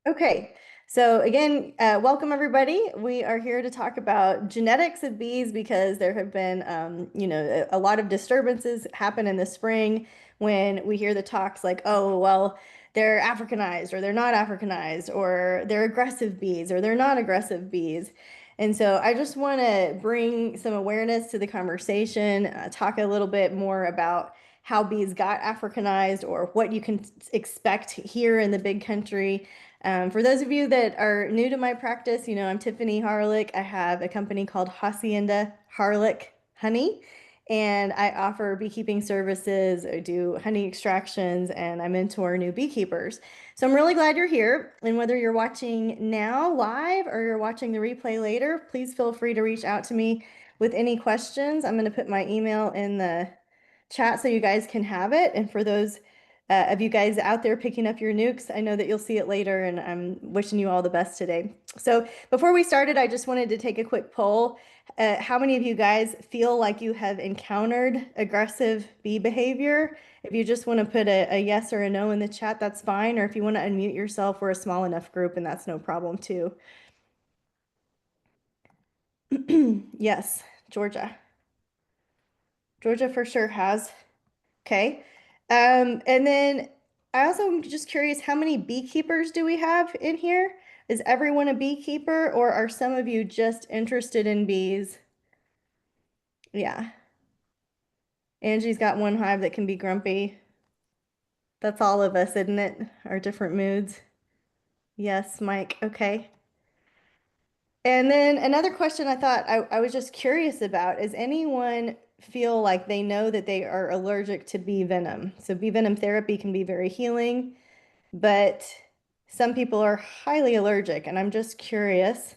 Okay, so again, welcome everybody. We are here to talk about genetics of bees because there have been, a lot of disturbances happen in the spring when we hear the talks like, oh, well, they're Africanized or they're not Africanized or they're aggressive bees or they're not aggressive bees. And so I just want to bring some awareness to the conversation, talk a little bit more about how bees got Africanized or what you can expect here in the big country. For those of you that are new to my practice, I'm Tiffany Harlick. I have a company called Hacienda Harlick Honey, and I offer beekeeping services. I do honey extractions, and I mentor new beekeepers. So I'm really glad you're here. And whether you're watching now live or you're watching the replay later, please feel free to reach out to me with any questions. I'm going to put my email in the chat so you guys can have it. And for those of you guys out there picking up your nukes, I know that you'll see it later, and I'm wishing you all the best today. So before we started, I just wanted to take a quick poll. How many of you guys feel like you have encountered aggressive bee behavior? If you just want to put a yes or a no in the chat, that's fine. Or if you want to unmute yourself, we're a small enough group, and that's no problem too. Yes, Georgia. Georgia for sure has. Okay. And then I also am just curious, how many beekeepers do we have in here? Is everyone a beekeeper, or are some of you just interested in bees? Yeah. Angie's got one hive that can be grumpy. That's all of us, isn't it? Our different moods. Yes, Mike. Okay. And then another question I thought I was just curious about is anyone feel like they know that they are allergic to bee venom? So bee venom therapy can be very healing, but some people are highly allergic, and I'm just curious,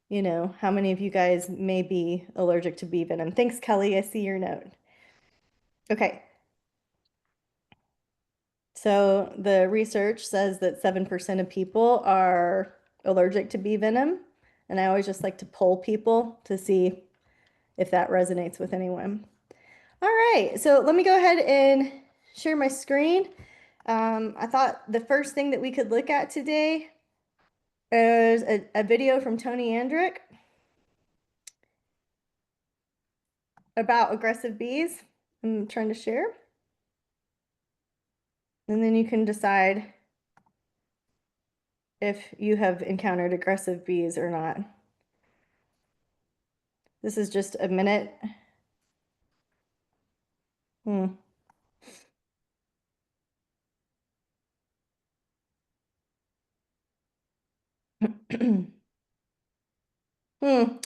how many of you guys may be allergic to bee venom? Thanks, Kelly. I see your note. Okay. So the research says that 7% of people are allergic to bee venom, and I always just like to poll people to see if that resonates with anyone. All right, so let me go ahead and share my screen. I thought the first thing that we could look at today is a video from Tony Andrick about aggressive bees. I'm trying to share. And then you can decide if you have encountered aggressive bees or not. This is just a minute. Hmm.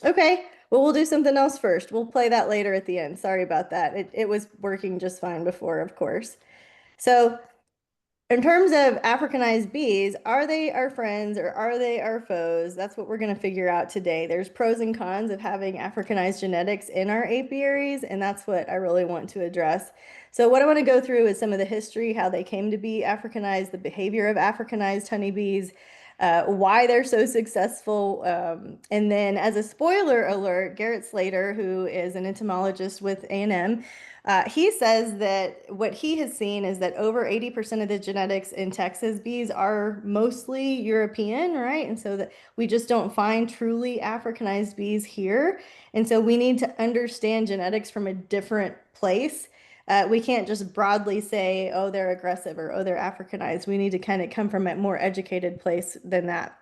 Okay. Well, we'll do something else first. We'll play that later at the end. Sorry about that. It was working just fine before, of course. So in terms of Africanized bees, are they our friends or are they our foes? That's what we're going to figure out today. There's pros and cons of having Africanized genetics in our apiaries, and that's what I really want to address. So what I want to go through is some of the history, how they came to be Africanized, the behavior of Africanized honeybees, why they're so successful. And then as a spoiler alert, Garrett Slater, who is an entomologist with A&M, he says that what he has seen is that over 80% of the genetics in Texas bees are mostly European, right? And so that we just don't find truly Africanized bees here. And so we need to understand genetics from a different place. We can't just broadly say, oh, they're aggressive or oh, they're Africanized. We need to kind of come from a more educated place than that.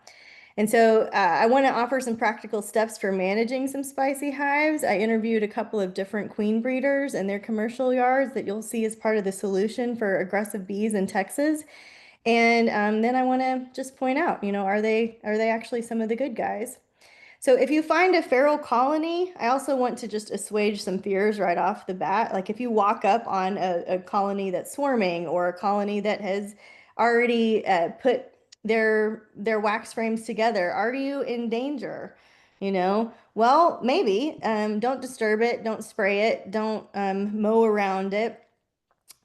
And so I want to offer some practical steps for managing some spicy hives. I interviewed a couple of different queen breeders and their commercial yards that you'll see as part of the solution for aggressive bees in Texas. And then I want to just point out, are they actually some of the good guys? So if you find a feral colony, I also want to just assuage some fears right off the bat. Like if you walk up on a colony that's swarming or a colony that has already put their wax frames together, are you in danger? Well, maybe. Don't disturb it. Don't spray it. Don't mow around it.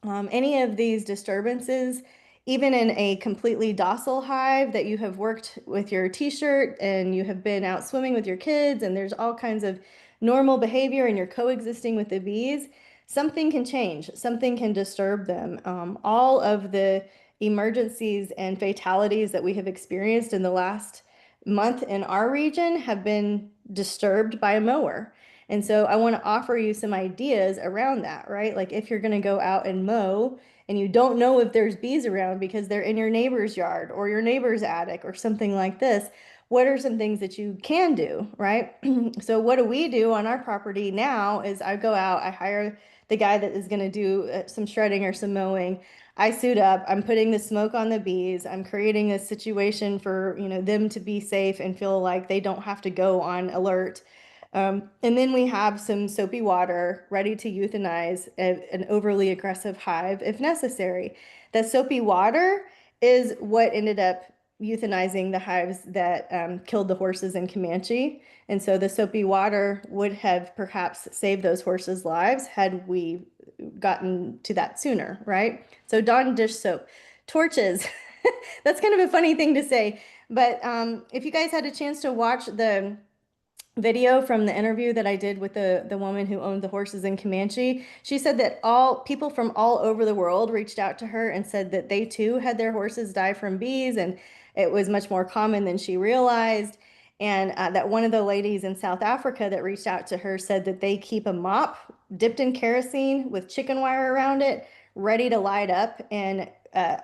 Any of these disturbances, even in a completely docile hive that you have worked with your t-shirt and you have been out swimming with your kids and there's all kinds of normal behavior and you're coexisting with the bees, something can change, something can disturb them. All of the emergencies and fatalities that we have experienced in the last month in our region have been disturbed by a mower. And so I want to offer you some ideas around that, right? Like if you're going to go out and mow and you don't know if there's bees around because they're in your neighbor's yard or your neighbor's attic or something like this, what are some things that you can do, right? So what do we do on our property now is I go out, I hire the guy that is going to do some shredding or some mowing. I suit up, I'm putting the smoke on the bees. I'm creating a situation for, them to be safe and feel like they don't have to go on alert. And then we have some soapy water ready to euthanize an overly aggressive hive if necessary. The soapy water is what ended up euthanizing the hives that killed the horses in Comanche. And so the soapy water would have perhaps saved those horses' lives had we gotten to that sooner, right? So Dawn dish soap, torches. That's kind of a funny thing to say, but if you guys had a chance to watch the video from the interview that I did with the woman who owned the horses in Comanche, she said that all people from all over the world reached out to her and said that they too had their horses die from bees, and it was much more common than she realized. And that one of the ladies in South Africa that reached out to her said that they keep a mop dipped in kerosene with chicken wire around it, ready to light up and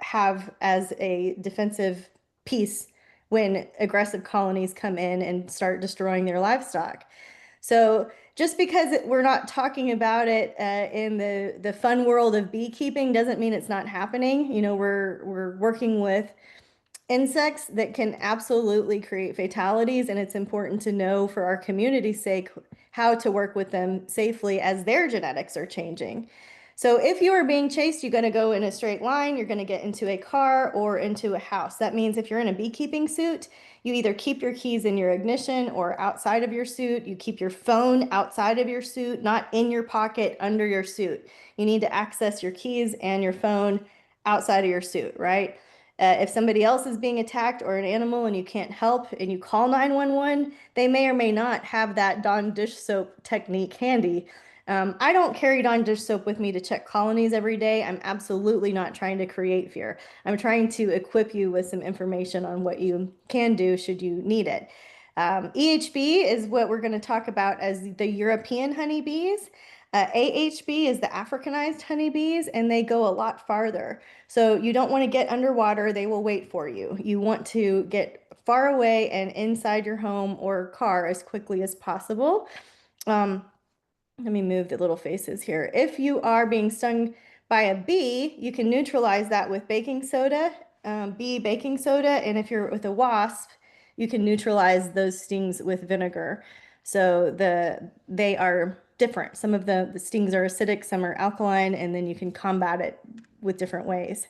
have as a defensive piece when aggressive colonies come in and start destroying their livestock. So just because we're not talking about it in the fun world of beekeeping doesn't mean it's not happening. We're working with insects that can absolutely create fatalities, and it's important to know for our community's sake how to work with them safely as their genetics are changing. So if you are being chased, you're going to go in a straight line, you're going to get into a car or into a house. That means if you're in a beekeeping suit, you either keep your keys in your ignition or outside of your suit. You keep your phone outside of your suit, not in your pocket under your suit. You need to access your keys and your phone outside of your suit, right? If somebody else is being attacked or an animal and you can't help and you call 911, they may or may not have that Dawn dish soap technique handy. I don't carry Dawn dish soap with me to check colonies every day. I'm absolutely not trying to create fear. I'm trying to equip you with some information on what you can do should you need it. EHB is what we're going to talk about as the European honeybees. AHB is the Africanized honeybees, and they go a lot farther. So you don't want to get underwater, they will wait for you. You want to get far away and inside your home or car as quickly as possible. Let me move the little faces here. If you are being stung by a bee, you can neutralize that with baking soda, bee baking soda. And if you're with a wasp, you can neutralize those stings with vinegar. So they are different. Some of the stings are acidic, some are alkaline, and then you can combat it with different ways.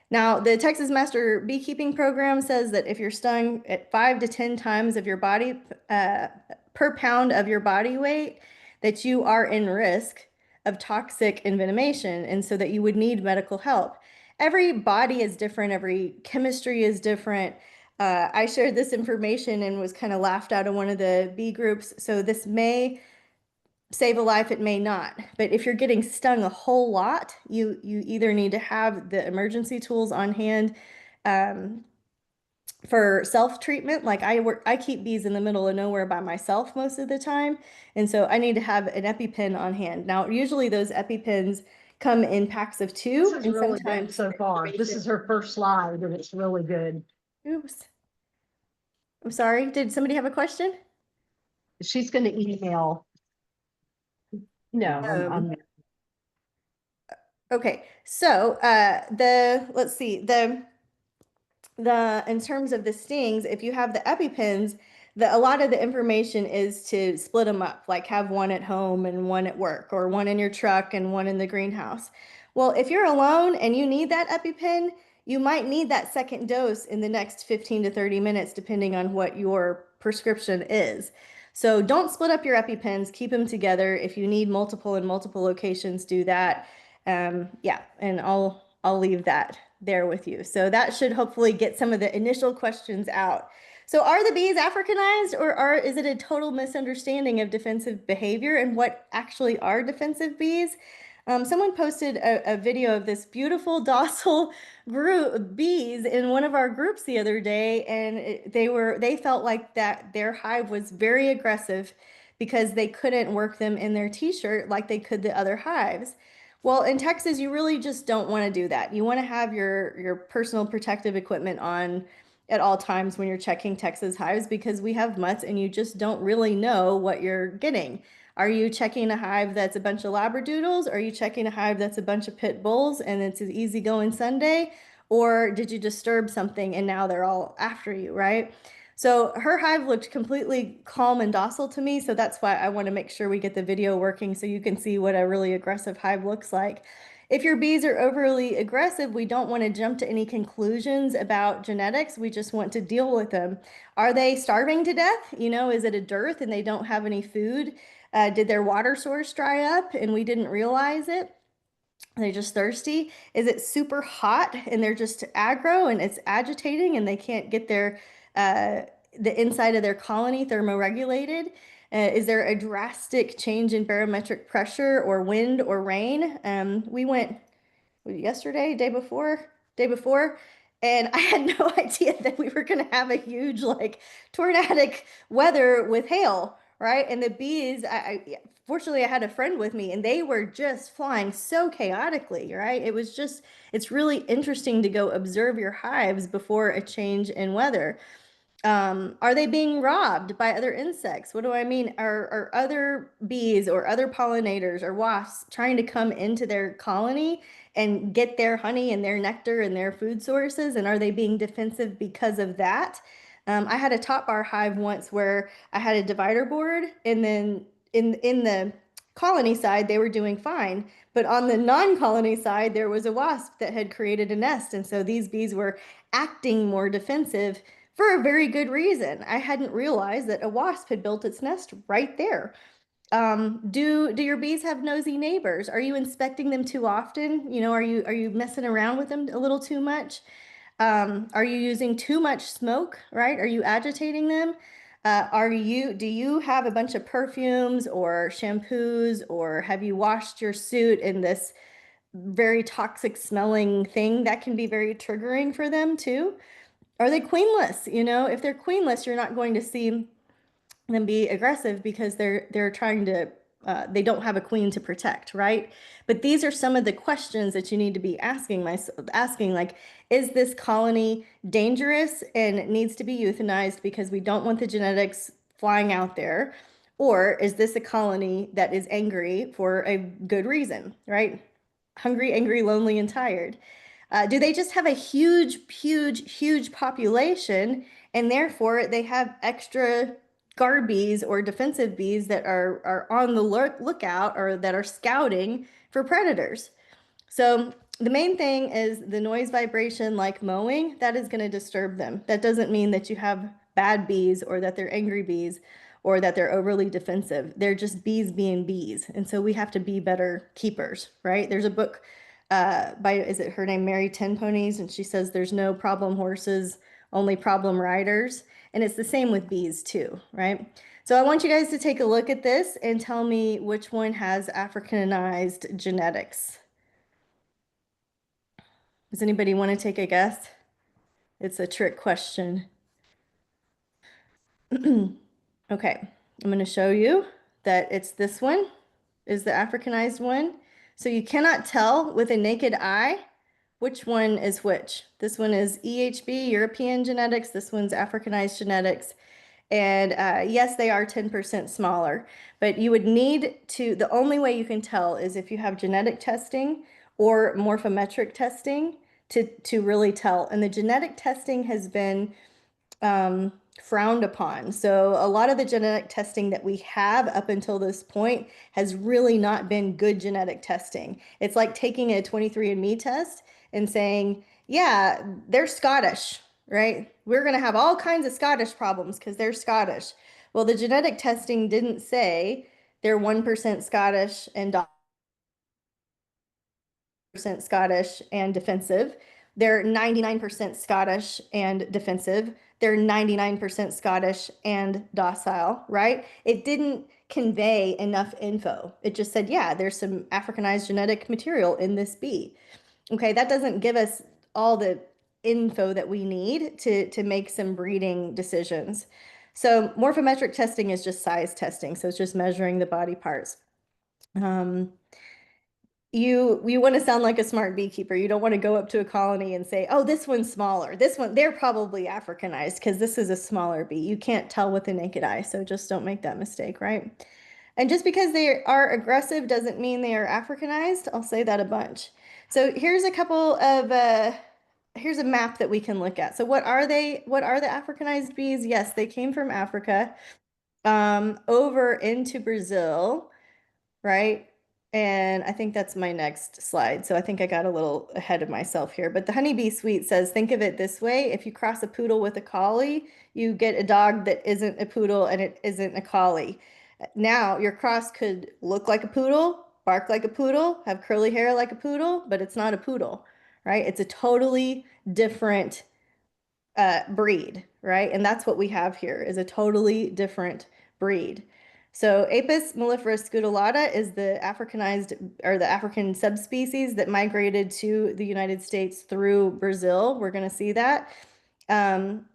Now, the Texas Master Beekeeping Program says that if you're stung at 5 to 10 times of your body per pound of your body weight, that you are in risk of toxic envenomation, and so that you would need medical help. Every body is different, every chemistry is different. I shared this information and was kind of laughed out of one of the bee groups. So this may save a life, it may not. But if you're getting stung a whole lot, you either need to have the emergency tools on hand for self-treatment. Like I keep bees in the middle of nowhere by myself most of the time. And so I need to have an EpiPen on hand. Now, usually those EpiPens come in packs of This two, is and really good sometimes so far. This is her first slide and it's really good. oops, I'm sorry. Did somebody have a question? She's going to email. No, Um, I'm okay. So let's see, the in terms of the stings, if you have the EpiPens, a lot of the information is to split them up, like have one at home and one at work, or one in your truck and one in the greenhouse. Well, if you're alone and you need that EpiPen, you might need that second dose in the next 15 to 30 minutes, depending on what your prescription is. So don't split up your EpiPens, keep them together. If you need multiple in multiple locations, do that. Yeah, and I'll leave that there with you. So that should hopefully get some of the initial questions out. So are the bees Africanized, or is it a total misunderstanding of defensive behavior and what actually are defensive bees? Someone posted a video of this beautiful docile group of bees in one of our groups the other day, and they felt like that their hive was very aggressive because they couldn't work them in their t-shirt like they could the other hives. Well, in Texas, you really just don't want to do that. You want to have your personal protective equipment on at all times when you're checking Texas hives because we have mutts and you just don't really know what you're getting. Are you checking a hive that's a bunch of Labradoodles? Are you checking a hive that's a bunch of pit bulls and it's an easygoing Sunday? Or did you disturb something and now they're all after you, right? So her hive looked completely calm and docile to me. So that's why I want to make sure we get the video working so you can see what a really aggressive hive looks like. If your bees are overly aggressive, we don't want to jump to any conclusions about genetics. We just want to deal with them. Are they starving to death? You know, is it a dearth and they don't have any food? Did their water source dry up and we didn't realize it? They're just thirsty. Is it super hot and they're just aggro and it's agitating and they can't get uh, the inside of their colony thermoregulated? Is there a drastic change in barometric pressure or wind or rain? We went yesterday, day before, and I had no idea that we were going to have a huge, like, tornadic weather with hail, right? And the bees, fortunately, I had a friend with me, and they were just flying so chaotically, right? It's really interesting to go observe your hives before a change in weather. Are they being robbed by other insects? What do I mean? Are other bees or other pollinators or wasps trying to come into their colony and get their honey and their nectar and their food sources? And are they being defensive because of that? I had a top bar hive once where I had a divider board, and then in the colony side, they were doing fine. But on the non-colony side, there was a wasp that had created a nest. And so these bees were acting more defensive for a very good reason. I hadn't realized that a wasp had built its nest right there. Do your bees have nosy neighbors? Are you inspecting them too often? You know, are you messing around with them a little too much? Are you using too much smoke, right? Are you agitating them? Do you have a bunch of perfumes or shampoos, or have you washed your suit in this very toxic smelling thing that can be very triggering for them too? Are they queenless? You know, if they're queenless, you're not going to see them be aggressive because they're trying to they don't have a queen to protect, right? But these are some of the questions that you need to be asking, like, is this colony dangerous and it needs to be euthanized because we don't want the genetics flying out there? Or is this a colony that is angry for a good reason, right? Hungry, angry, lonely, and tired. Do they just have a huge population, and therefore they have extra guard bees or defensive bees that are on the lookout or that are scouting for predators? So the main thing is the noise vibration, like mowing, that is going to disturb them. That doesn't mean that you have bad bees or that they're angry bees or that they're overly defensive. They're just bees being bees. And so we have to be better keepers, right? There's a book is it her name, Mary Ten Ponies? And she says there's no problem horses, only problem riders. And it's the same with bees too, right? So I want you guys to take a look at this and tell me which one has Africanized genetics. Does anybody want to take a guess? It's a trick question. Okay, I'm going to show you that it's this one is the Africanized one. So you cannot tell with a naked eye which one is which. This one is EHB, European genetics. This one's Africanized genetics. And yes, they are 10% smaller, but you would need to, the only way you can tell is if you have genetic testing or morphometric testing to really tell. And the genetic testing has been frowned upon. So a lot of the genetic testing that we have up until this point has really not been good genetic testing. It's like taking a 23andMe test and saying, yeah, they're Scottish, right? We're going to have all kinds of Scottish problems because they're Scottish. Well, the genetic testing didn't say they're 1% Scottish and Scottish and defensive. They're 99% Scottish and defensive. They're 99% Scottish and docile, right? It didn't convey enough info. It just said, yeah, there's some Africanized genetic material in this bee. Okay, that doesn't give us all the info that we need to make some breeding decisions. So morphometric testing is just size testing. So it's just measuring the body parts. Um, you want to sound like a smart beekeeper. You don't want to go up to a colony and say, "Oh, this one's smaller. This one, they're probably Africanized because this is a smaller bee." You can't tell with the naked eye, so just don't make that mistake, right? And just because they are aggressive doesn't mean they are Africanized. I'll say that a bunch. So here's a couple of here's a map that we can look at. So what are they? What are the Africanized bees? Yes, they came from Africa, over into Brazil, right? And I think that's my next slide. So I think I got a little ahead of myself here. But the honeybee suite says, think of it this way. If you cross a poodle with a collie, you get a dog that isn't a poodle and it isn't a collie. Now, your cross could look like a poodle, bark like a poodle, have curly hair like a poodle, but it's not a poodle, right? It's a totally different breed, right? And that's what we have here is a totally different breed. So Apis mellifera scutellata is the Africanized or the African subspecies that migrated to the United States through Brazil. We're going to see that. And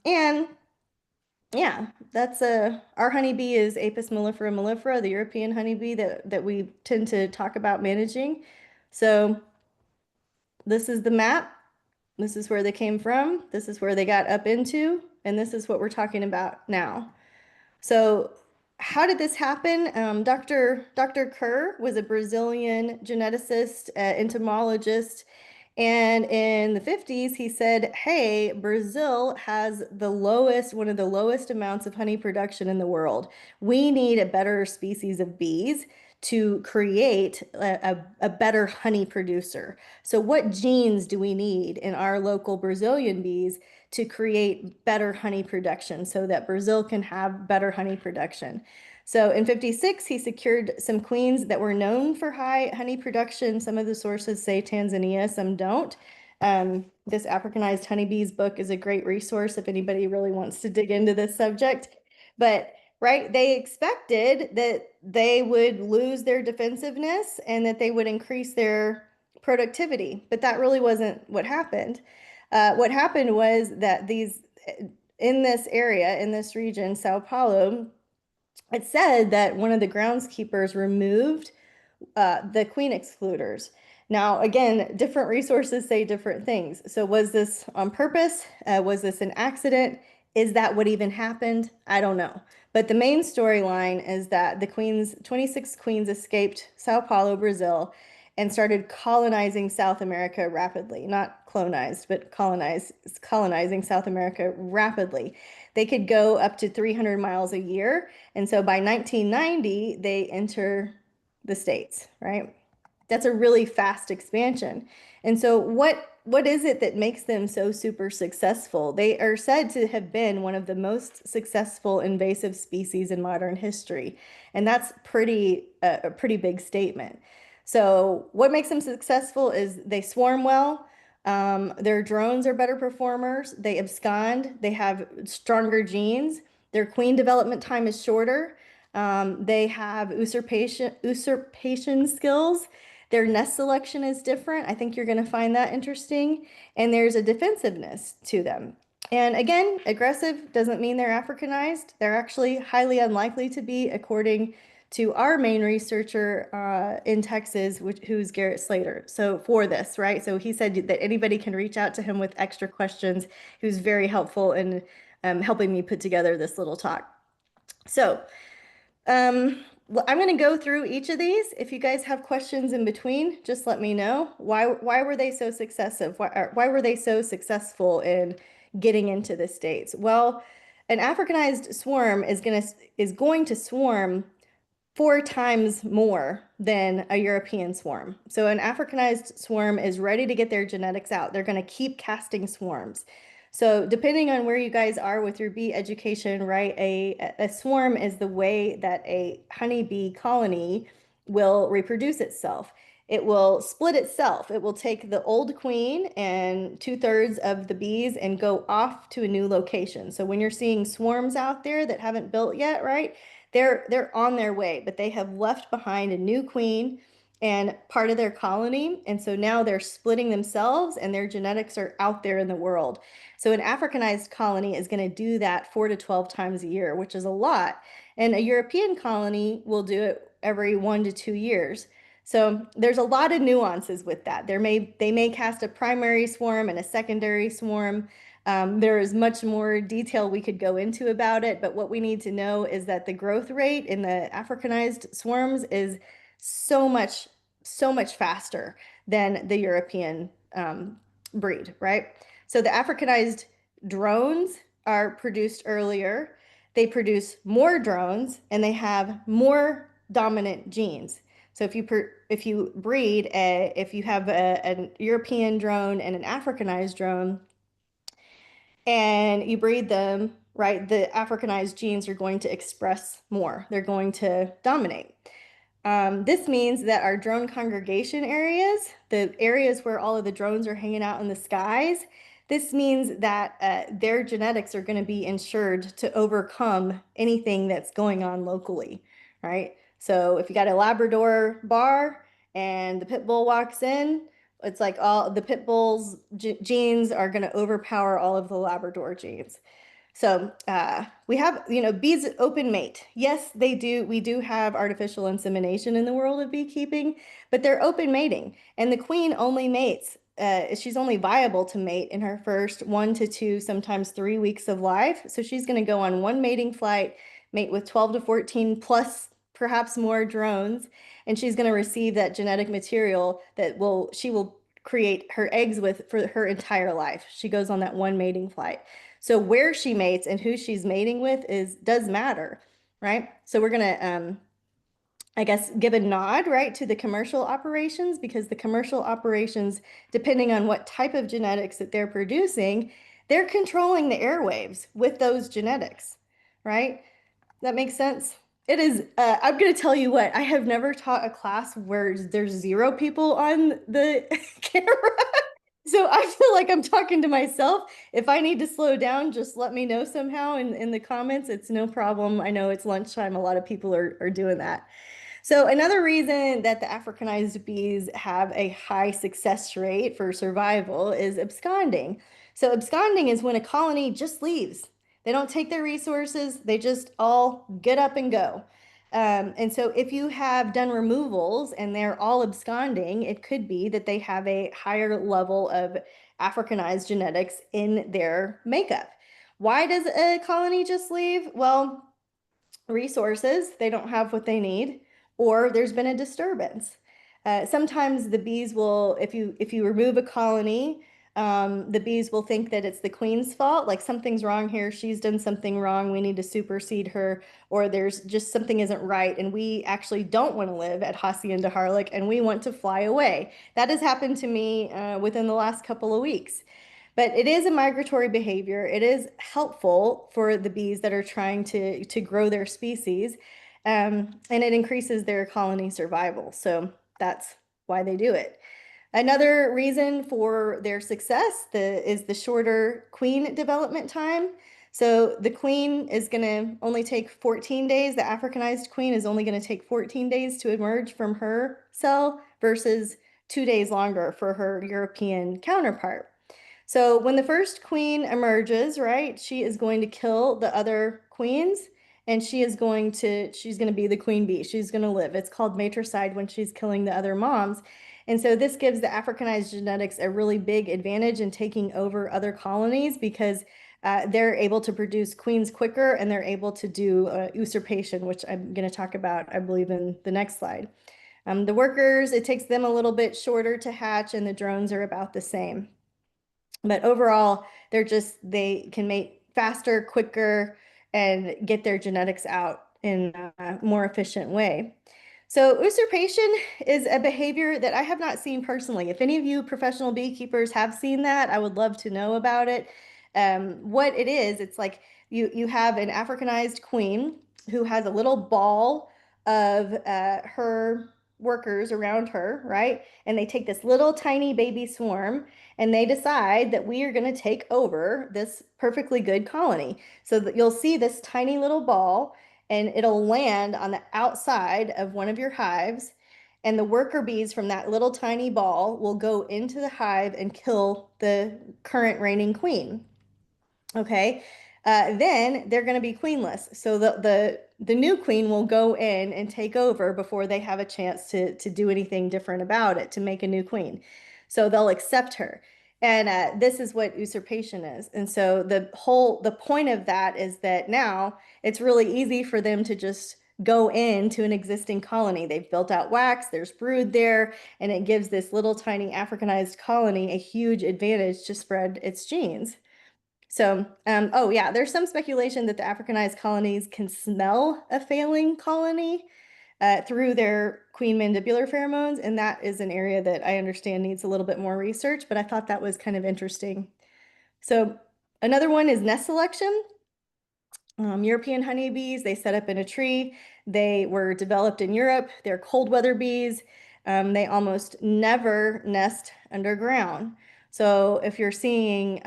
yeah, that's our honeybee is Apis mellifera mellifera, the European honeybee that we tend to talk about managing. So this is the map. This is where they came from. This is where they got up into, and this is what we're talking about now. So, how did this happen? Dr. Kerr was a Brazilian geneticist, entomologist, and in the 50s, he said, hey, Brazil has one of the lowest amounts of honey production in the world. We need a better species of bees to create a better honey producer. So, what genes do we need in our local Brazilian bees to create better honey production so that Brazil can have better honey production? So in 56, he secured some queens that were known for high honey production. Some of the sources say Tanzania, some don't. This Africanized Honeybees book is a great resource if anybody really wants to dig into this subject. But right, they expected that they would lose their defensiveness and that they would increase their productivity, but that really wasn't what happened. What happened was that in this area, in this region, Sao Paulo, it said that one of the groundskeepers removed the queen excluders. Now, again, different resources say different things. So was this on purpose? Was this an accident? Is that what even happened? I don't know. But the main storyline is that the queens, 26 queens escaped Sao Paulo, Brazil, and started colonizing South America rapidly. Not clonized, but colonizing South America rapidly. They could go up to 300 miles a year. And so by 1990, they enter the States, right? That's a really fast expansion. And so what is it that makes them so super successful? They are said to have been one of the most successful invasive species in modern history. And that's a pretty big statement. So what makes them successful is they swarm well. Their drones are better performers. They abscond. They have stronger genes. Their queen development time is shorter. They have usurpation skills. Their nest selection is different. I think you're going to find that interesting. And there's a defensiveness to them. And again, aggressive doesn't mean they're Africanized. They're actually highly unlikely to be, according to our main researcher in Texas, who's Garrett Slater. So for this, right? So he said that anybody can reach out to him with extra questions. He was very helpful in helping me put together this little talk. So well, I'm going to go through each of these. If you guys have questions in between, just let me know. Why were they so successful? Why were they so successful in getting into the States? Well, an Africanized swarm is going to swarm 4 times more than a European swarm. So an Africanized swarm is ready to get their genetics out. They're going to keep casting swarms. So depending on where you guys are with your bee education, right, a swarm is the way that a honeybee colony will reproduce itself. It will split itself. It will take the old queen and 2/3 of the bees and go off to a new location. So when you're seeing swarms out there that haven't built yet, right, They're on their way, but they have left behind a new queen and part of their colony. And so now they're splitting themselves and their genetics are out there in the world. So an Africanized colony is going to do that 4 to 12 times a year, which is a lot. And a European colony will do it every 1 to 2 years. So there's a lot of nuances with that. They may cast a primary swarm and a secondary swarm. There is much more detail we could go into about it, but what we need to know is that the growth rate in the Africanized swarms is so much, so much faster than the European breed, right? So the Africanized drones are produced earlier. They produce more drones and they have more dominant genes. So if you breed if you have a European drone and an Africanized drone and you breed them, right, the Africanized genes are going to express more. They're going to dominate. This means that our drone congregation areas, the areas where all of the drones are hanging out in the skies, this means that their genetics are going to be ensured to overcome anything that's going on locally, right? So if you got a Labrador bar and the pit bull walks in, it's like all the pit bull's genes are going to overpower all of the Labrador genes. So we have, bees open mate. Yes, they do. We do have artificial insemination in the world of beekeeping, but they're open mating. And the queen only mates. She's only viable to mate in her first 1 to 2, sometimes 3 weeks of life. So she's going to go on one mating flight, mate with 12 to 14 plus perhaps more drones, and she's going to receive that genetic material that she will create her eggs with for her entire life. She goes on that one mating flight. So where she mates and who she's mating with does matter, right? So we're gonna I guess give a nod, right, to the commercial operations because the commercial operations, depending on what type of genetics that they're producing, they're controlling the airwaves with those genetics, right? That makes sense. It is, I'm going to tell you what, I have never taught a class where there's 0 people on the camera. So I feel like I'm talking to myself. If I need to slow down, just let me know somehow in the comments. It's no problem. I know it's lunchtime. A lot of people are doing that. So another reason that the Africanized bees have a high success rate for survival is absconding. So absconding is when a colony just leaves. They don't take their resources, they just all get up and go. And so if you have done removals and they're all absconding, it could be that they have a higher level of Africanized genetics in their makeup. Why does a colony just leave? Well, resources, they don't have what they need, or there's been a disturbance. Sometimes the bees will, if you remove a colony, the bees will think that it's the queen's fault, like something's wrong here, she's done something wrong, we need to supersede her, or there's just something isn't right, and we actually don't want to live at Hacienda Harlech, and we want to fly away. That has happened to me within the last couple of weeks. But it is a migratory behavior. It is helpful for the bees that are trying to grow their species, and it increases their colony survival. So that's why they do it. Another reason for their success is the shorter queen development time. So the queen is going to only take 14 days. The Africanized queen is only going to take 14 days to emerge from her cell versus 2 days longer for her European counterpart. So when the first queen emerges, right, she is going to kill the other queens and she's going to be the queen bee. She's going to live. It's called matricide when she's killing the other moms. And so this gives the Africanized genetics a really big advantage in taking over other colonies because they're able to produce queens quicker and they're able to do usurpation, which I'm going to talk about, I believe, in the next slide. The workers, it takes them a little bit shorter to hatch and the drones are about the same. But overall, they can mate faster, quicker, and get their genetics out in a more efficient way. So usurpation is a behavior that I have not seen personally. If any of you professional beekeepers have seen that, I would love to know about it. What it is, it's like you have an Africanized queen who has a little ball of her workers around her, right? And they take this little tiny baby swarm and they decide that we are going to take over this perfectly good colony. So that you'll see this tiny little ball and it'll land on the outside of one of your hives. And the worker bees from that little tiny ball will go into the hive and kill the current reigning queen. Okay. Then they're going to be queenless. So the new queen will go in and take over before they have a chance to do anything different about it, to make a new queen. So they'll accept her. And this is what usurpation is. And so the point of that is that now it's really easy for them to just go into an existing colony. They've built out wax, there's brood there, and it gives this little tiny Africanized colony a huge advantage to spread its genes. So, oh yeah, there's some speculation that the Africanized colonies can smell a failing colony through their queen mandibular pheromones, and that is an area that I understand needs a little bit more research, but I thought that was kind of interesting. So, another one is nest selection. European honeybees, they set up in a tree. They were developed in Europe. They're cold weather bees. They almost never nest underground. So if you're seeing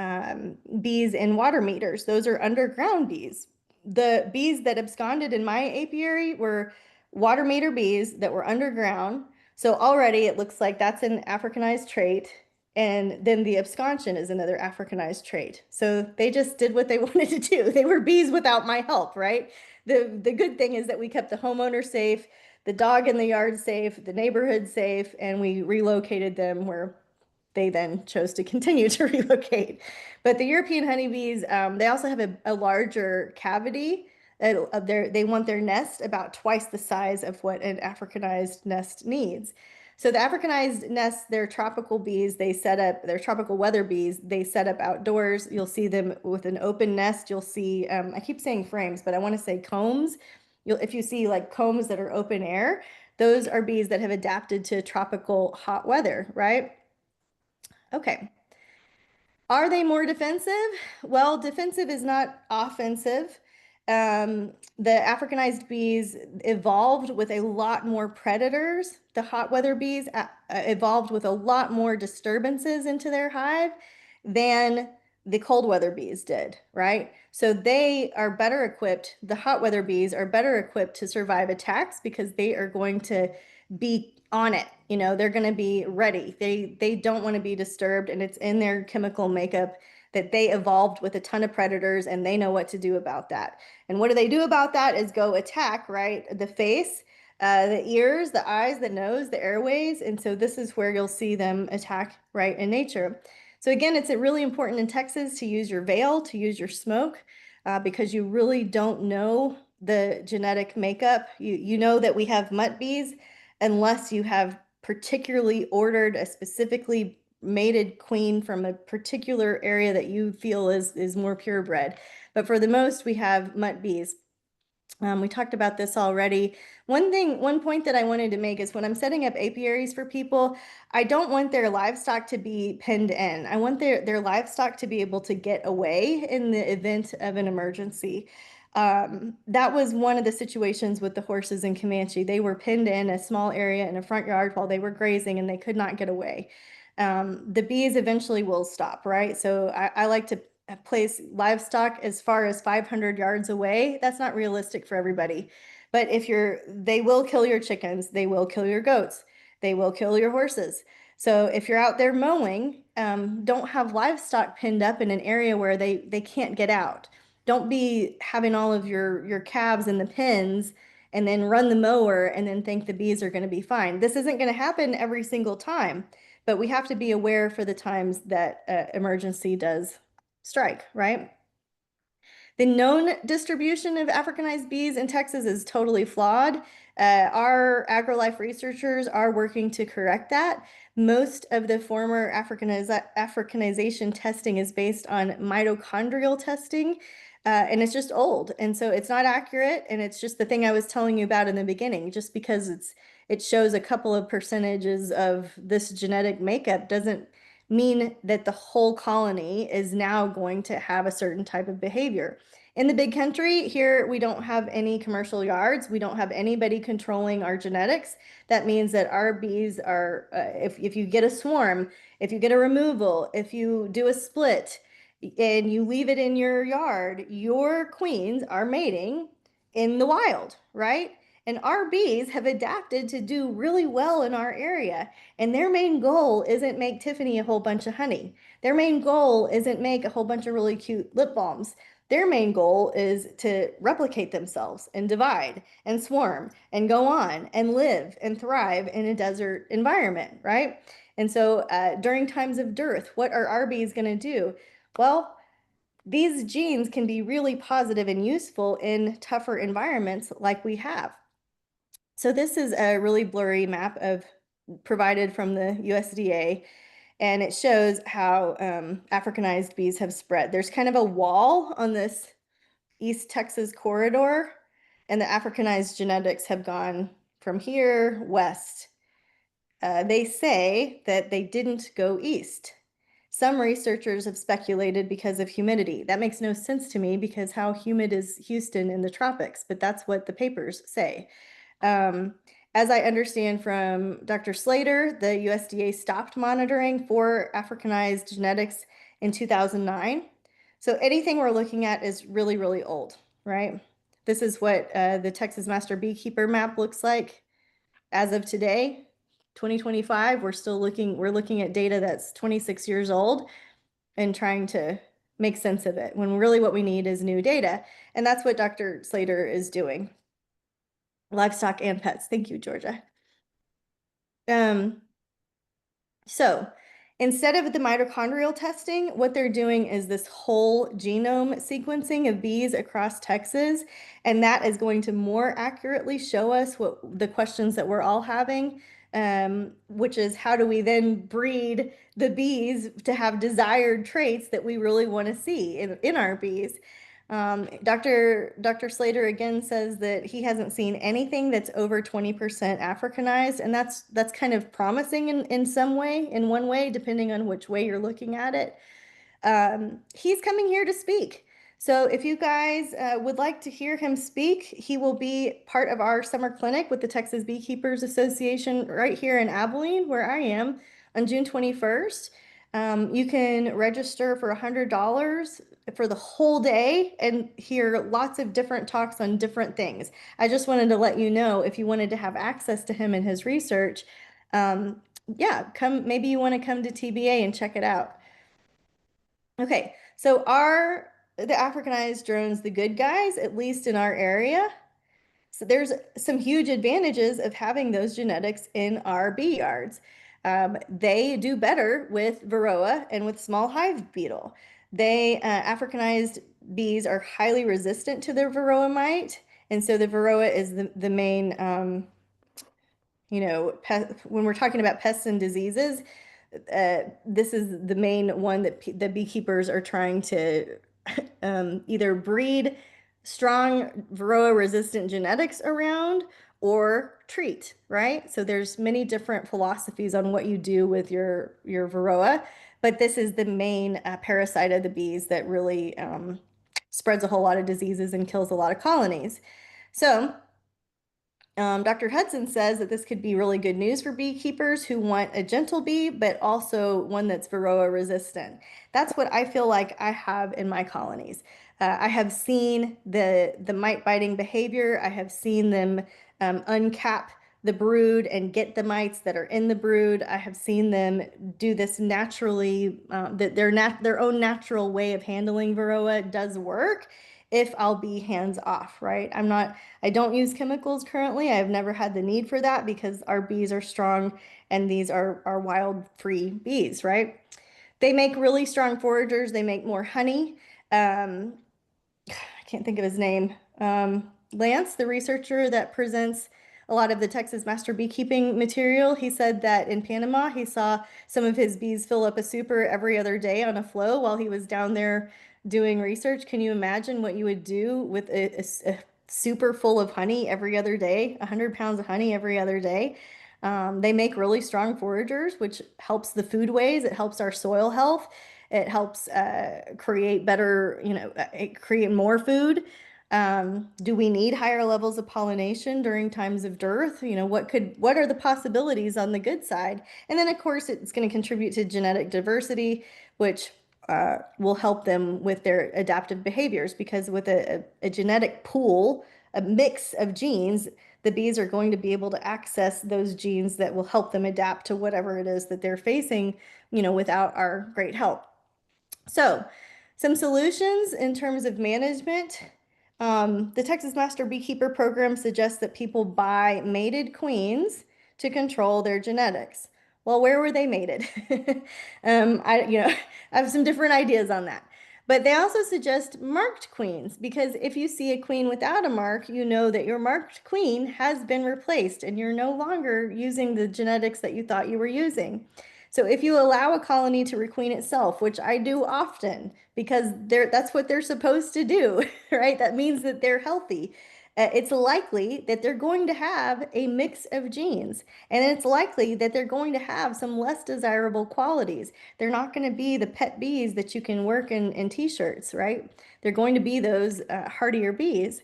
bees in water meters, those are underground bees. The bees that absconded in my apiary were water meter bees that were underground. So already it looks like that's an Africanized trait. And then the absconsion is another Africanized trait. So they just did what they wanted to do. They were bees without my help, right? The good thing is that we kept the homeowner safe, the dog in the yard safe, the neighborhood safe, and we relocated them where they then chose to continue to relocate. But the European honeybees, they also have a larger cavity. They want their nest about twice the size of what an Africanized nest needs. So the Africanized nests, they're tropical bees. They're tropical weather bees. They set up outdoors. You'll see them with an open nest. You'll see, I keep saying frames, but I want to say combs. If you see like combs that are open air, those are bees that have adapted to tropical hot weather, right? Okay. Are they more defensive? Well, defensive is not offensive. The Africanized bees evolved with a lot more predators. The hot weather bees evolved with a lot more disturbances into their hive than the cold weather bees did, right? So they are better equipped. The hot weather bees are better equipped to survive attacks because they are going to be on it. You know, they're going to be ready. They don't want to be disturbed, and it's in their chemical makeup that they evolved with a ton of predators, and they know what to do about that. And what do they do about that is go attack, right? The face, the ears, the eyes, the nose, the airways. And so this is where you'll see them attack, right, in nature. So again, it's really important in Texas to use your veil, to use your smoke, because you really don't know the genetic makeup. You know that we have mutt bees unless you have particularly ordered a specifically mated queen from a particular area that you feel is more purebred. But for the most, we have mutt bees. We talked about this already. One point that I wanted to make is when I'm setting up apiaries for people, I don't want their livestock to be pinned in. I want their livestock to be able to get away in the event of an emergency. That was one of the situations with the horses in Comanche. They were pinned in a small area in a front yard while they were grazing and they could not get away. The bees eventually will stop, right? So I like to place livestock as far as 500 yards away. That's not realistic for everybody. But they will kill your chickens, they will kill your goats, they will kill your horses. So if you're out there mowing, don't have livestock pinned up in an area where they can't get out. Don't be having all of your calves in the pens and then run the mower and then think the bees are going to be fine. This isn't going to happen every single time, but we have to be aware for the times that emergency does strike, right? The known distribution of Africanized bees in Texas is totally flawed. Our agrilife researchers are working to correct that. Most of the former Africanization testing is based on mitochondrial testing, and it's just old. And so it's not accurate, and it's just the thing I was telling you about in the beginning. Just because it shows a couple of percentages of this genetic makeup doesn't mean that the whole colony is now going to have a certain type of behavior. In the big country, here we don't have any commercial yards. We don't have anybody controlling our genetics. That means that our bees are, if you get a swarm, if you get a removal, if you do a split and you leave it in your yard, your queens are mating in the wild, right? And our bees have adapted to do really well in our area. And their main goal isn't make Tiffany a whole bunch of honey. Their main goal isn't make a whole bunch of really cute lip balms. Their main goal is to replicate themselves and divide and swarm and go on and live and thrive in a desert environment, right? And so during times of dearth, what are our bees going to do? Well, these genes can be really positive and useful in tougher environments like we have. So this is a really blurry map of provided from the USDA, and it shows how Africanized bees have spread. There's kind of a wall on this East Texas corridor, and the Africanized genetics have gone from here west. They say that they didn't go east. Some researchers have speculated because of humidity. That makes no sense to me because how humid is Houston in the tropics, but that's what the papers say. Um, as I understand from Dr. Slater, the USDA stopped monitoring for Africanized genetics in 2009. So anything we're looking at is really, really old, right? This is what the Texas Master Beekeeper map looks like as of today, 2025. We're looking at data that's 26 years old and trying to make sense of it when really what we need is new data. And that's what Dr. Slater is doing. Livestock and pets. Thank you, Georgia. Um, so instead of the mitochondrial testing, what they're doing is this whole genome sequencing of bees across Texas. And that is going to more accurately show us what the questions that we're all having, which is how do we then breed the bees to have desired traits that we really want to see in our bees. Dr. Slater again says that he hasn't seen anything that's over 20% Africanized, and that's kind of promising in some way, in one way, depending on which way you're looking at it. He's coming here to speak. So if you guys would like to hear him speak, he will be part of our summer clinic with the Texas Beekeepers Association right here in Abilene, where I am, on June 21st. You can register for $100 for the whole day and hear lots of different talks on different things. I just wanted to let you know if you wanted to have access to him and his research, um, yeah, come, maybe you want to come to TBA and check it out. Okay, so are the Africanized drones the good guys, at least in our area? So there's some huge advantages of having those genetics in our bee yards. They do better with Varroa and with small hive beetle. Africanized bees are highly resistant to their Varroa mite, and so the Varroa is the main, when we're talking about pests and diseases, this is the main one that the beekeepers are trying to either breed strong Varroa resistant genetics around or treat, right? So there's many different philosophies on what you do with your Varroa, but this is the main parasite of the bees that really spreads a whole lot of diseases and kills a lot of colonies. So Dr. Hudson says that this could be really good news for beekeepers who want a gentle bee, but also one that's Varroa resistant. That's what I feel like I have in my colonies. I have seen the mite biting behavior. I have seen them uncap the brood and get the mites that are in the brood. I have seen them do this naturally, that their own natural way of handling Varroa does work if I'll be hands off, right? I don't use chemicals currently. I've never had the need for that because our bees are strong and these are wild free bees, right? They make really strong foragers. They make more honey. I can't think of his name. Lance, the researcher that presents a lot of the Texas Master Beekeeping material, he said that in Panama, he saw some of his bees fill up a super every other day on a flow while he was down there doing research. Can you imagine what you would do with a super full of honey every other day, 100 pounds of honey every other day? They make really strong foragers, which helps the foodways. It helps our soil health. It helps create better, create more food. Do we need higher levels of pollination during times of dearth? What are the possibilities on the good side? And then, of course, it's going to contribute to genetic diversity, which will help them with their adaptive behaviors because with a genetic pool a mix of genes, the bees are going to be able to access those genes that will help them adapt to whatever it is that they're facing, without our great help. So, some solutions in terms of management. The Texas Master Beekeeper Program suggests that people buy mated queens to control their genetics. Well, where were they mated? I have some different ideas on that. But they also suggest marked queens because if you see a queen without a mark, you know that your marked queen has been replaced and you're no longer using the genetics that you thought you were using. So if you allow a colony to requeen itself, which I do often because that's what they're supposed to do, right? That means that they're healthy. It's likely that they're going to have a mix of genes, and it's likely that they're going to have some less desirable qualities. They're not going to be the pet bees that you can work in t-shirts, right? They're going to be those hardier bees.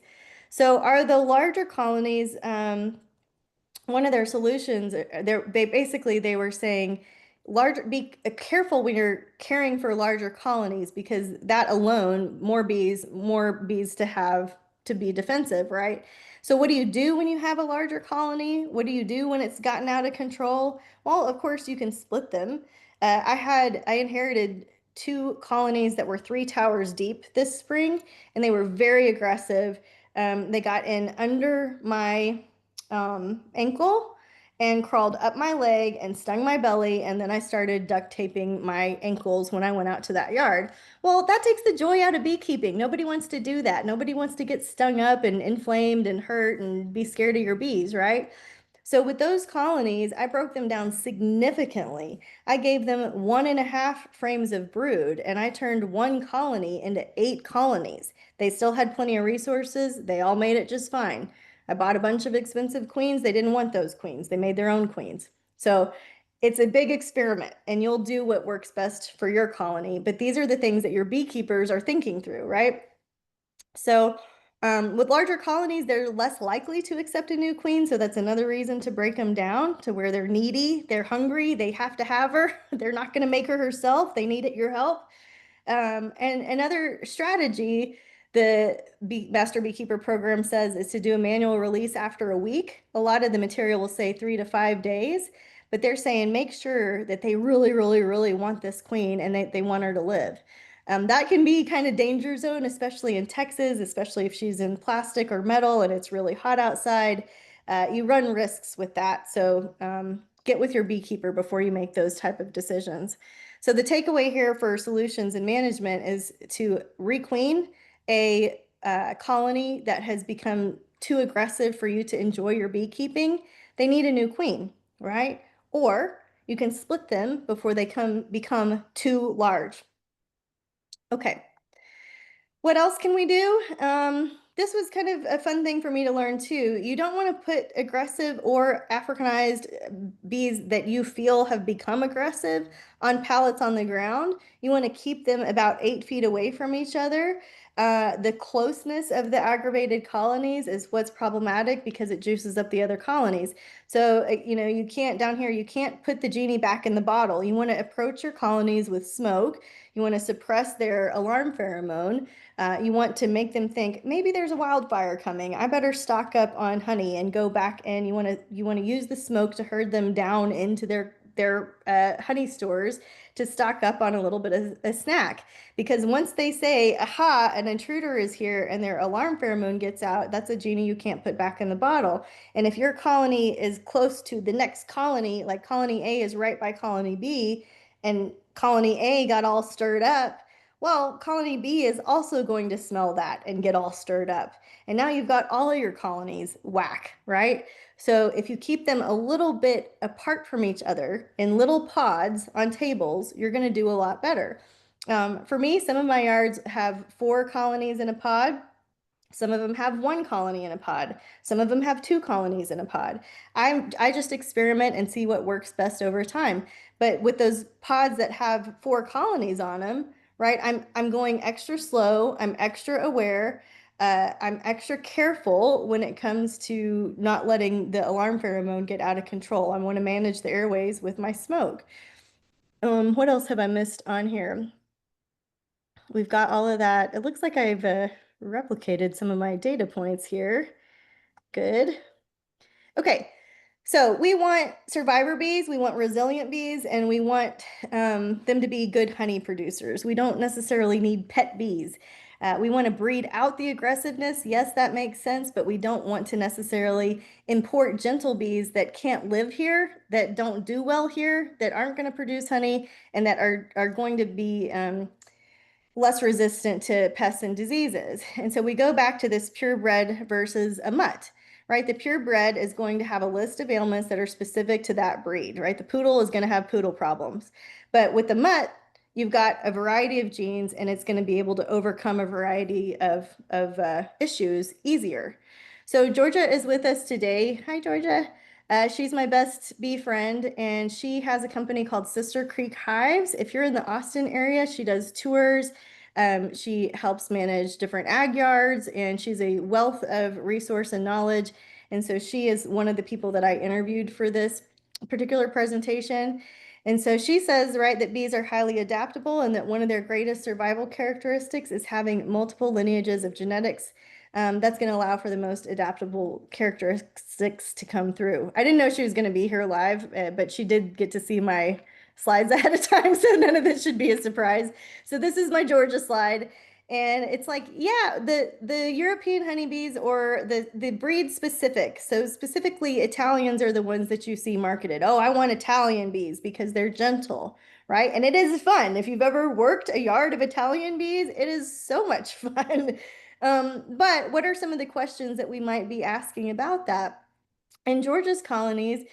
So are the larger colonies one of their solutions, they were saying larger, be careful when you're caring for larger colonies because that alone, more bees to have to be defensive, right? So what do you do when you have a larger colony? What do you do when it's gotten out of control? Well, of course you can split them. I inherited two colonies that were 3 towers deep this spring, and they were very aggressive. They got in under my ankle and crawled up my leg and stung my belly. And then I started duct taping my ankles when I went out to that yard. Well, that takes the joy out of beekeeping. Nobody wants to do that. Nobody wants to get stung up and inflamed and hurt and be scared of your bees, right? So with those colonies, I broke them down significantly. I gave them 1.5 frames of brood, and I turned one colony into 8 colonies. They still had plenty of resources. They all made it just fine. I bought a bunch of expensive queens. They didn't want those queens. They made their own queens. So it's a big experiment, and you'll do what works best for your colony. But these are the things that your beekeepers are thinking through, right? So, with larger colonies, they're less likely to accept a new queen. So that's another reason to break them down to where they're needy, they're hungry, they have to have her. They're not going to make her herself. They need your help. And another strategy the Master Beekeeper program says is to do a manual release after a week. A lot of the material will say 3 to 5 days, but they're saying make sure that they really, really, really want this queen and they want her to live. That can be kind of danger zone, especially in Texas, especially if she's in plastic or metal and it's really hot outside. You run risks with that. So get with your beekeeper before you make those type of decisions. So the takeaway here for solutions and management is to requeen a colony that has become too aggressive for you to enjoy your beekeeping. They need a new queen, right? Or you can split them before they become too large. Okay. What else can we do? This was kind of a fun thing for me to learn too. You don't want to put aggressive or Africanized bees that you feel have become aggressive on pallets on the ground. You want to keep them about 8 feet away from each other. The closeness of the aggravated colonies is what's problematic because it juices up the other colonies. So, you can't down here, you can't put the genie back in the bottle. You want to approach your colonies with smoke. You want to suppress their alarm pheromone. You want to make them think maybe there's a wildfire coming. I better stock up on honey and go back and you want to use the smoke to herd them down into their honey stores to stock up on a little bit of a snack. Because once they say, aha, an intruder is here and their alarm pheromone gets out, that's a genie you can't put back in the bottle. And if your colony is close to the next colony, like colony A is right by colony B, and colony A got all stirred up, well, colony B is also going to smell that and get all stirred up. And now you've got all of your colonies whack, right? So if you keep them a little bit apart from each other in little pods on tables, you're going to do a lot better. For me, some of my yards have 4 colonies in a pod. Some of them have 1 colony in a pod. Some of them have 2 colonies in a pod. I just experiment and see what works best over time. But with those pods that have 4 colonies on them, right? I'm going extra slow. I'm extra aware. I'm extra careful when it comes to not letting the alarm pheromone get out of control. I want to manage the airways with my smoke. What else have I missed on here? We've got all of that. It looks like I've replicated some of my data points here. Good. Okay. So we want survivor bees, we want resilient bees, and we want them to be good honey producers. We don't necessarily need pet bees. We want to breed out the aggressiveness. Yes, that makes sense, but we don't want to necessarily import gentle bees that can't live here, that don't do well here, that aren't going to produce honey, and that are going to be less resistant to pests and diseases. And so we go back to this purebred versus a mutt, right? The purebred is going to have a list of ailments that are specific to that breed, right? The poodle is going to have poodle problems. But with the mutt, you've got a variety of genes and it's going to be able to overcome a variety of issues easier. So Georgia is with us today. Hi, Georgia. She's my best bee friend, and she has a company called Sister Creek Hives. If you're in the Austin area, she does tours. She helps manage different ag yards, and she's a wealth of resource and knowledge. And so she is one of the people that I interviewed for this particular presentation. And so she says, right, that bees are highly adaptable and that one of their greatest survival characteristics is having multiple lineages of genetics. That's going to allow for the most adaptable characteristics to come through. I didn't know she was going to be here live, but she did get to see my slides ahead of time, so none of this should be a surprise. So this is my Georgia slide. And it's like, yeah, the European honeybees or the breed specific. So specifically, Italians are the ones that you see marketed. Oh, I want Italian bees because they're gentle, right? And it is fun. If you've ever worked a yard of Italian bees, it is so much fun. But what are some of the questions that we might be asking about that? In Georgia's colonies,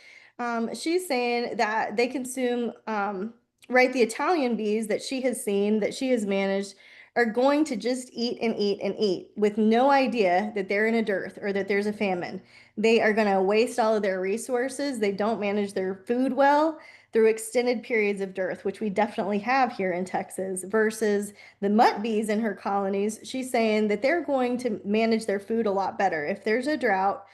she's saying that they consume, right, the Italian bees that she has seen, that she has managed, are going to just eat and eat and eat with no idea that they're in a dearth or that there's a famine. They are going to waste all of their resources. They don't manage their food well through extended periods of dearth, which we definitely have here in Texas, versus the mutt bees in her colonies. She's saying that they're going to manage their food a lot better. If there's a drought,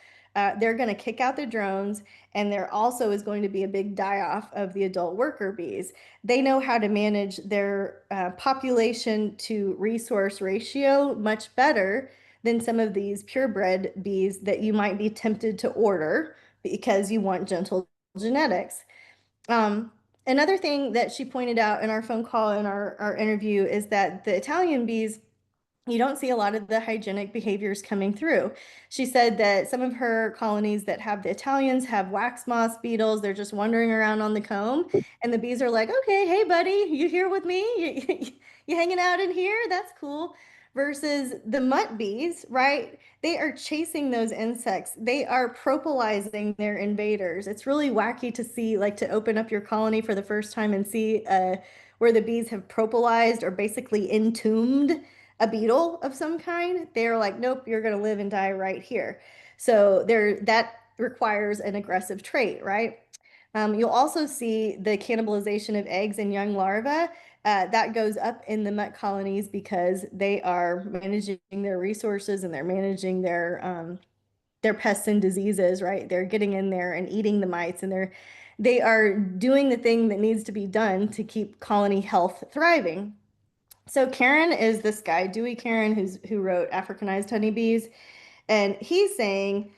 they're going to kick out the drones, and there also is going to be a big die-off of the adult worker bees. They know how to manage their population to resource ratio much better than some of these purebred bees that you might be tempted to order because you want gentle genetics. Um, Another thing that she pointed out in our phone call and our interview is that the Italian bees, you don't see a lot of the hygienic behaviors coming through. She said that some of her colonies that have the Italians have wax moth beetles. They're just wandering around on the comb, and the bees are like, "Okay, hey buddy, you here with me? You hanging out in here? That's cool." Versus the mutt bees, right? They are chasing those insects. They are propolizing their invaders. It's really wacky to see, like, to open up your colony for the first time and see where the bees have propolized or basically entombed a beetle of some kind. They're like, nope, you're going to live and die right here. So there, that requires an aggressive trait, right? You'll also see the cannibalization of eggs and young larvae. That goes up in the mutt colonies because they are managing their resources and they're managing their pests and diseases, right? They're getting in there and eating the mites, and they are doing the thing that needs to be done to keep colony health thriving. So Karen is this guy, Dewey Karen, who wrote Africanized Honeybees, and he's saying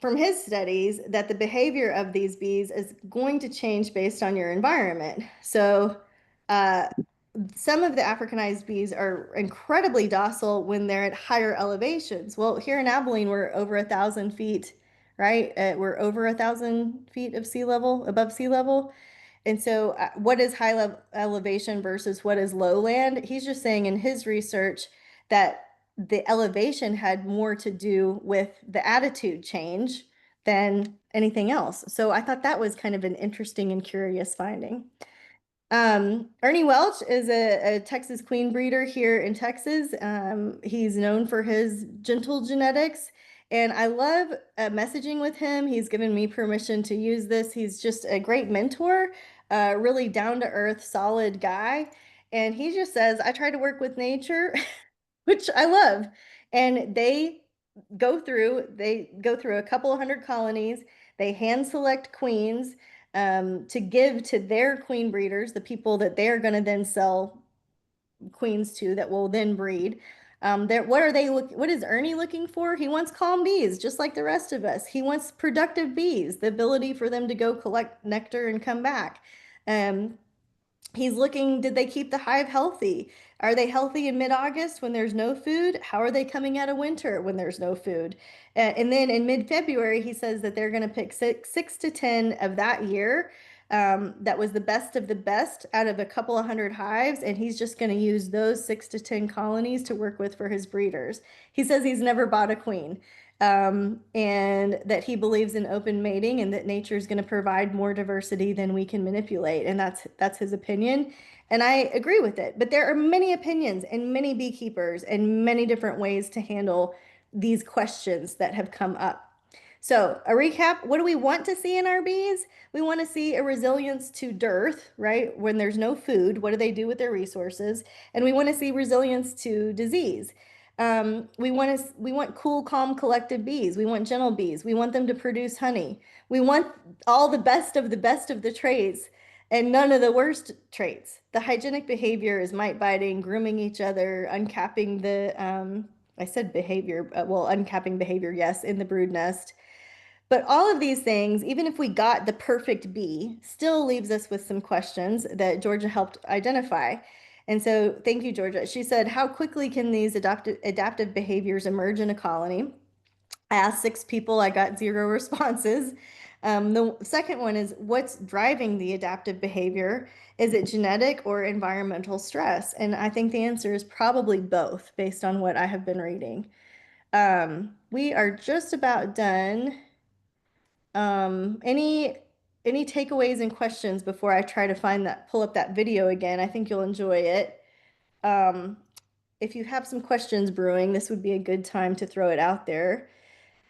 from his studies that the behavior of these bees is going to change based on your environment. So uh, some of the Africanized bees are incredibly docile when they're at higher elevations. Well, here in Abilene, we're over 1,000 feet, right? We're over 1,000 feet of sea level, above sea level. And so, what is high level elevation versus what is lowland? He's just saying in his research that the elevation had more to do with the attitude change than anything else. So I thought that was kind of an interesting and curious finding. Ernie Welch is a Texas queen breeder here in Texas. He's known for his gentle genetics, and I love messaging with him. He's given me permission to use this. He's just a great mentor, really down to earth, solid guy. And he just says, I try to work with nature, which I love. And they go through a couple of hundred colonies. They hand select queens to give to their queen breeders, the people that they're going to then sell queens to that will then breed. What is Ernie looking for? He wants calm bees, just like the rest of us. He wants productive bees, the ability for them to go collect nectar and come back. Um, He's looking, did they keep the hive healthy? Are they healthy in mid-August when there's no food? How are they coming out of winter when there's no food? And then in mid-February, he says that they're going to pick six to 10 of that year. That was the best of the best out of a couple of hundred hives. And he's just going to use those 6 to 10 colonies to work with for his breeders. He says he's never bought a queen. And that he believes in open mating and that nature is going to provide more diversity than we can manipulate. And that's his opinion. And I agree with it. But there are many opinions and many beekeepers and many different ways to handle these questions that have come up. So, a recap, what do we want to see in our bees? We want to see a resilience to dearth, right? When there's no food, what do they do with their resources? And we want to see resilience to disease. We want cool, calm, collective bees. We want gentle bees. We want them to produce honey. We want all the best of the traits and none of the worst traits. The hygienic behavior is mite biting, grooming each other, uncapping I said behavior, well, uncapping behavior, yes, in the brood nest. But all of these things, even if we got the perfect bee, still leaves us with some questions that Georgia helped identify. And so, thank you, Georgia. She said, how quickly can these adaptive behaviors emerge in a colony? I asked 6 people, I got 0 responses. The second one is, what's driving the adaptive behavior? Is it genetic or environmental stress? And I think the answer is probably both, based on what I have been reading. We are just about done. Any takeaways and questions before I try to pull up that video again? I think you'll enjoy it. Um, if you have some questions brewing, this would be a good time to throw it out there.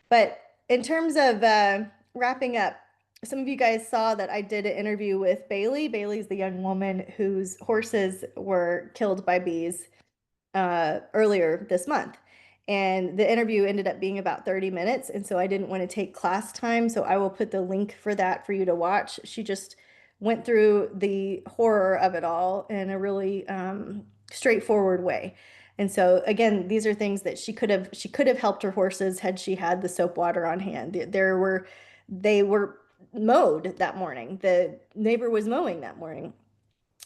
But in terms of wrapping up, some of you guys saw that I did an interview with Bailey. Bailey's the young woman whose horses were killed by bees earlier this month. And the interview ended up being about 30 minutes. And so I didn't want to take class time. So I will put the link for that for you to watch. She just went through the horror of it all in a really straightforward way. And so again, these are things that she could have helped her horses had she had the soap water on hand. They were mowed that morning. The neighbor was mowing that morning.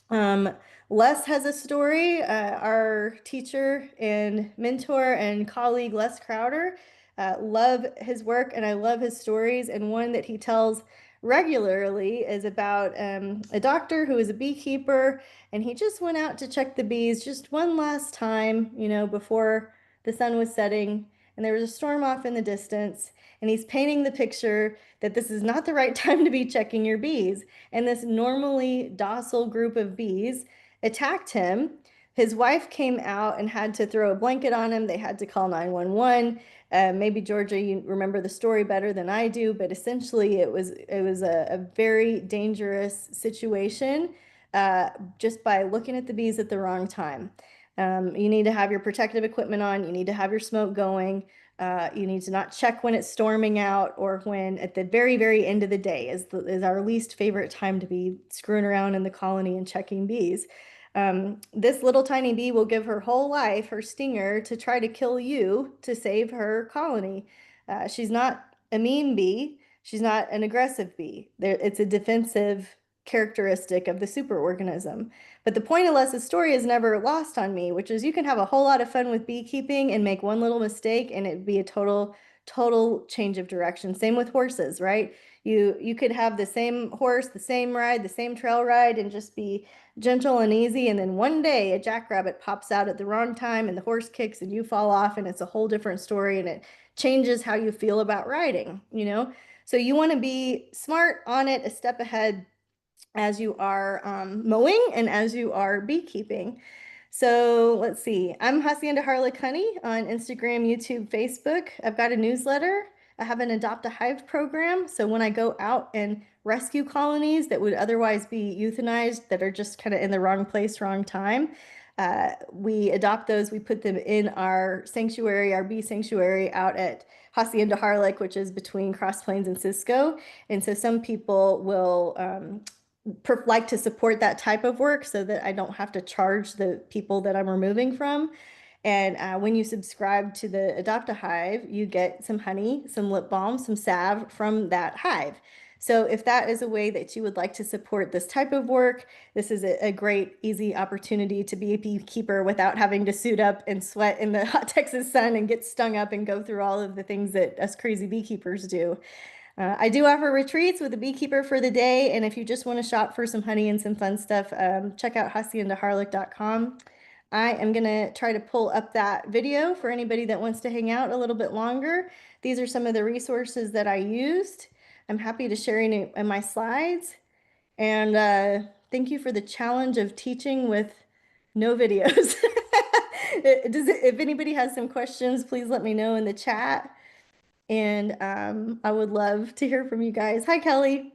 Um, Les has a story. Our teacher and mentor and colleague, Les Crowder, love his work and I love his stories. And one that he tells regularly is about a doctor who is a beekeeper, and he just went out to check the bees just one last time, before the sun was setting, and there was a storm off in the distance. And he's painting the picture that this is not the right time to be checking your bees. And this normally docile group of bees attacked him. His wife came out and had to throw a blanket on him. They had to call 911. Maybe Georgia, you remember the story better than I do, but essentially it was a very dangerous situation just by looking at the bees at the wrong time. You need to have your protective equipment on. You need to have your smoke going. You need to not check when it's storming out or when at the very, very end of the day is our least favorite time to be screwing around in the colony and checking bees. This little tiny bee will give her whole life, her stinger, to try to kill you to save her colony. She's not a mean bee. She's not an aggressive bee. It's a defensive characteristic of the superorganism. But the point of Les's story is never lost on me, which is you can have a whole lot of fun with beekeeping and make one little mistake and it'd be a total change of direction. Same with horses, right? You could have the same horse, the same ride, the same trail ride, and just be gentle and easy. And then one day a jackrabbit pops out at the wrong time and the horse kicks and you fall off and it's a whole different story and it changes how you feel about riding. So you want to be smart on it, a step ahead as you are mowing and as you are beekeeping. So let's see. I'm Hacienda Harlick Honey on Instagram, YouTube, Facebook. I've got a newsletter. I have an Adopt a Hive program. So when I go out and rescue colonies that would otherwise be euthanized, that are just kind of in the wrong place, wrong time, we adopt those. We put them in our sanctuary, our bee sanctuary out at Hacienda Harlick, which is between Cross Plains and Cisco. And so some people will like to support that type of work so that I don't have to charge the people that I'm removing from. And when you subscribe to the Adopt a Hive, you get some honey, some lip balm, some salve from that hive. So if that is a way that you would like to support this type of work, this is a great, easy opportunity to be a beekeeper without having to suit up and sweat in the hot Texas sun and get stung up and go through all of the things that us crazy beekeepers do. I do offer retreats with a beekeeper for the day, and if you just want to shop for some honey and some fun stuff, check out HaciendaHarlock.com. I am going to try to pull up that video for anybody that wants to hang out a little bit longer. These are some of the resources that I used. I'm happy to share in my slides. And thank you for the challenge of teaching with no videos. If anybody has some questions, please let me know in the chat. And I would love to hear from you guys. Hi, Kelly.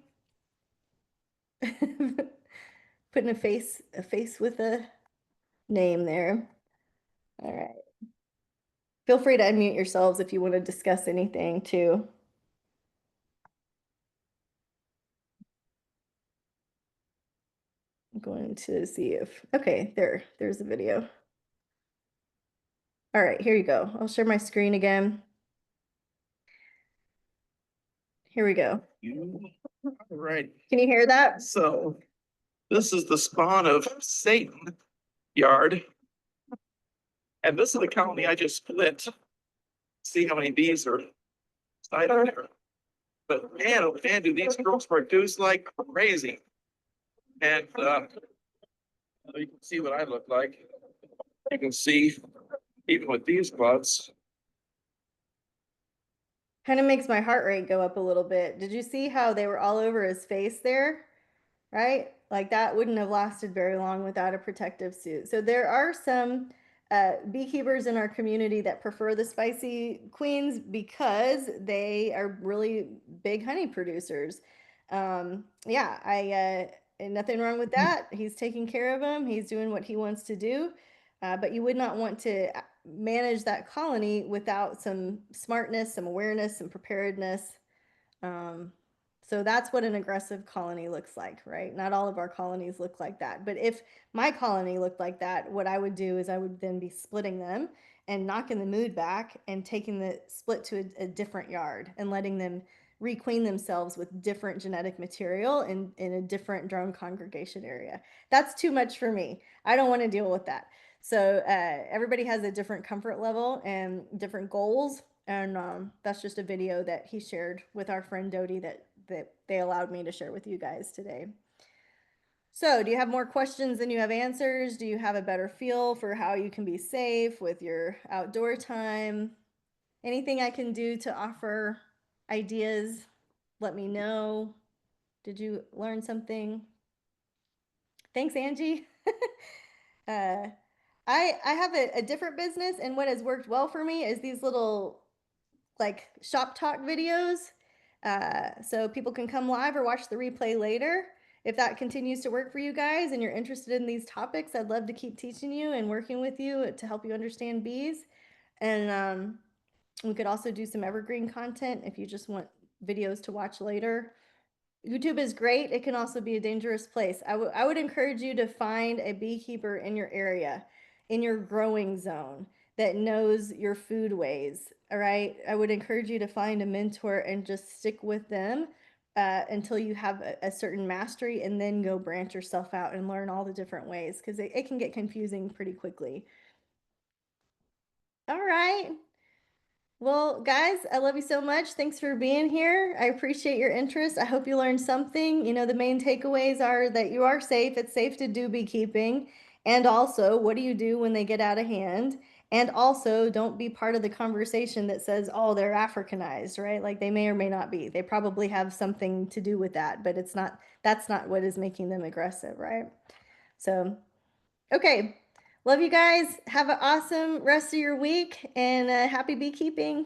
Putting a face with a name there. All right. Feel free to unmute yourselves if you want to discuss anything too. I'm going to see if, okay, there's the video. All right, here you go. I'll share my screen again. Here we go. All right. Can you hear that? So this is the spawn of Satan yard. And this is the colony I just split. See how many bees are inside of there. But man, oh man, do these girls produce like crazy. And you can see what I look like. You can see even with these buds. Kind of makes my heart rate go up a little bit. Did you see how they were all over his face there? Right? Like that wouldn't have lasted very long without a protective suit. So there are some beekeepers in our community that prefer the spicy queens because they are really big honey producers. Yeah, and nothing wrong with that. He's taking care of them. He's doing what he wants to do. But you would not want to manage that colony without some smartness, some awareness, some preparedness. Um, so that's what an aggressive colony looks like, right? Not all of our colonies look like that. But if my colony looked like that, what I would do is I would then be splitting them and knocking the mood back and taking the split to a different yard and letting them requeen themselves with different genetic material in a different drone congregation area. That's too much for me. I don't want to deal with that. So everybody has a different comfort level and different goals. And that's just a video that he shared with our friend Dodie that they allowed me to share with you guys today. So do you have more questions than you have answers? Do you have a better feel for how you can be safe with your outdoor time? Anything I can do to offer ideas? Let me know. Did you learn something? Thanks, Angie. uh, I have a different business, and what has worked well for me is these little like shop talk videos. So people can come live or watch the replay later. If that continues to work for you guys and you're interested in these topics, I'd love to keep teaching you and working with you to help you understand bees. And we could also do some evergreen content if you just want videos to watch later. YouTube is great. It can also be a dangerous place. I would encourage you to find a beekeeper in your area, in your growing zone that knows your food ways. All right. I would encourage you to find a mentor and just stick with them until you have a certain mastery and then go branch yourself out and learn all the different ways because it can get confusing pretty quickly. All right. Well, guys, I love you so much. Thanks for being here. I appreciate your interest. I hope you learned something. You know, the main takeaways are that you are safe. It's safe to do beekeeping. And also, what do you do when they get out of hand? And also, don't be part of the conversation that says, oh, they're Africanized, right? Like they may or may not be. They probably have something to do with that, but that's not what is making them aggressive, right? So, okay. Love you guys. Have an awesome rest of your week and happy beekeeping.